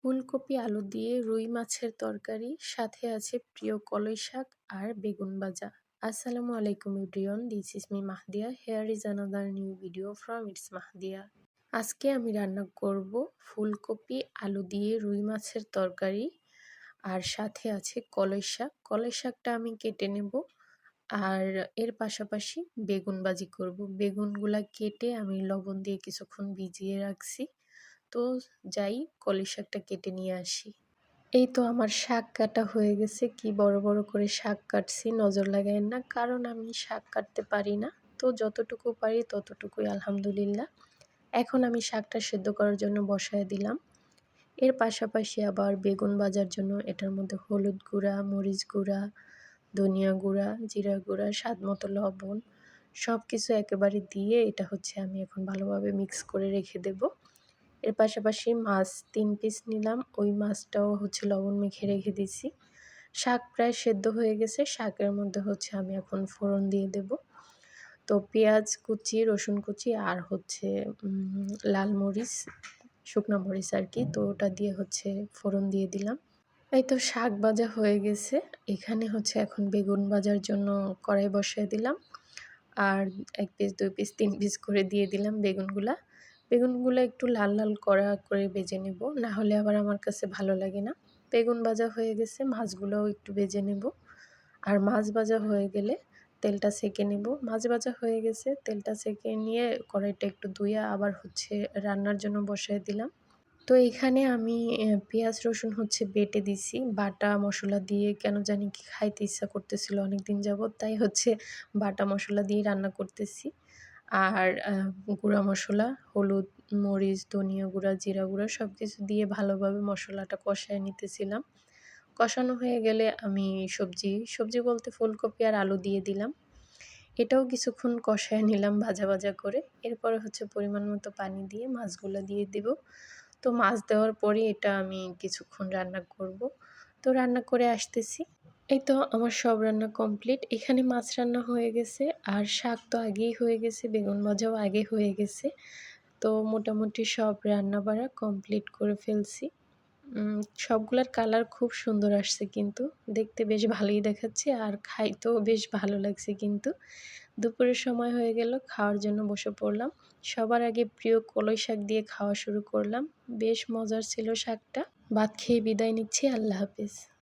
ফুলকপি আলু দিয়ে রুই মাছের তরকারি, সাথে আছে প্রিয় কলই শাক আর বেগুন ভাজা। আসসালামু আলাইকুম everyone, this is me Mahdiya. Here is another new video from it's Mahdiya. আজকে আমি রান্না করব ফুলকপি আলু দিয়ে রুই মাছের তরকারি, আর সাথে আছে কলই শাক। কলই শাকটা আমি কেটে নেব, আর এর পাশাপাশি বেগুন ভাজি করব। বেগুনগুলা কেটে আমি লবণ দিয়ে কিছুক্ষণ ভিজিয়ে রাখছি। তো যাই কলই শাকটা কেটে নিয়ে আসি। এই তো আমার শাক কাটা হয়ে গেছে। কি বড় বড় করে শাক কাটছি, নজর লাগায়েন না, কারণ আমি শাক কাটতে পারি না। তো যতটুকু পারি ততটুকুই আলহামদুলিল্লাহ। এখন আমি শাকটা সেদ্ধ করার জন্য বসায় দিলাম। এর পাশাপাশি আবার বেগুন ভাজার জন্য এটার মধ্যে হলুদ গুঁড়া, মরিচ গুঁড়া, ধনিয়া গুঁড়া, জিরা গুঁড়া, স্বাদ মতো লবণ সব কিছু একেবারে দিয়ে এটা হচ্ছে আমি এখন ভালোভাবে মিক্স করে রেখে দেব। এর পাশাপাশি মাছ 3 পিস নিলাম, ওই মাছটাও হচ্ছে লবণ মেখে রেখে দিছি। শাক প্রায় সেদ্ধ হয়ে গেছে, শাকের মধ্যে হচ্ছে আমি এখন ফোড়ন দিয়ে দেব। তো পেঁয়াজ কুচি, রসুন কুচি আর হচ্ছে লাল মরিচ, শুকনা মরিচ আর কি, তো ওটা দিয়ে হচ্ছে ফোড়ন দিয়ে দিলাম। এই তো শাক ভাজা হয়ে গেছে। এখানে হচ্ছে এখন বেগুন ভাজার জন্য কড়াই বসিয়ে দিলাম, আর 1 পিস 2 পিস 3 পিস করে দিয়ে দিলাম বেগুনগুলো একটু লাল লাল কড়া করে ভেজে নেব, না হলে আবার আমার কাছে ভালো লাগে না। বেগুন ভাজা হয়ে গেছে, মাছগুলোও একটু ভেজে নেব। আর মাছ ভাজা হয়ে গেলে তেলটা সেঁকে নেব। মাছ ভাজা হয়ে গেছে, তেলটা সেঁকে নিয়ে কড়াইটা একটু ধুয়ে আবার হচ্ছে রান্নার জন্য বসায় দিলাম। তো এখানে আমি পেঁয়াজ রসুন হচ্ছে বেটে দিছি। বাটা মশলা দিয়ে কেন জানি কি খাইতে ইচ্ছা করতেছিল অনেকদিন যাবত, তাই হচ্ছে বাটা মশলা দিয়ে রান্না করতেছি। আর গুঁড়া মশলা, হলুদ, মরিচ, ধনিয়া গুঁড়া, জিরা গুঁড়া সব কিছু দিয়ে ভালোভাবে মশলাটা কষায় নিতেছিলাম। কষানো হয়ে গেলে আমি সবজি বলতে ফুলকপি আর আলু দিয়ে দিলাম। এটাও কিছুক্ষণ কষায় নিলাম ভাজা ভাজা করে। এরপরে হচ্ছে পরিমাণ মতো পানি দিয়ে মাছগুলো দিয়ে দিব। তো মাছ দেওয়ার পরে এটা আমি কিছুক্ষণ রান্না করব। তো রান্না করে আসতেছি। এই তো আমার সব রান্না কমপ্লিট। এখানে মাছ রান্না হয়ে গেছে, আর শাক তো আগেই হয়ে গেছে, বেগুন ভাজাও আগে হয়ে গেছে। তো মোটামুটি সব রান্না বাড়া কমপ্লিট করে ফেলছি। সবগুলার কালার খুব সুন্দর আসছে, কিন্তু দেখতে বেশ ভালোই দেখাচ্ছে, আর খাইতেও বেশ ভালো লাগছে। কিন্তু দুপুরের সময় হয়ে গেল, খাওয়ার জন্য বসে পড়লাম। সবার আগে প্রিয় কলই শাক দিয়ে খাওয়া শুরু করলাম। বেশ মজার ছিল শাকটা। ভাত খেয়ে বিদায় নিচ্ছি। আল্লাহ হাফেজ।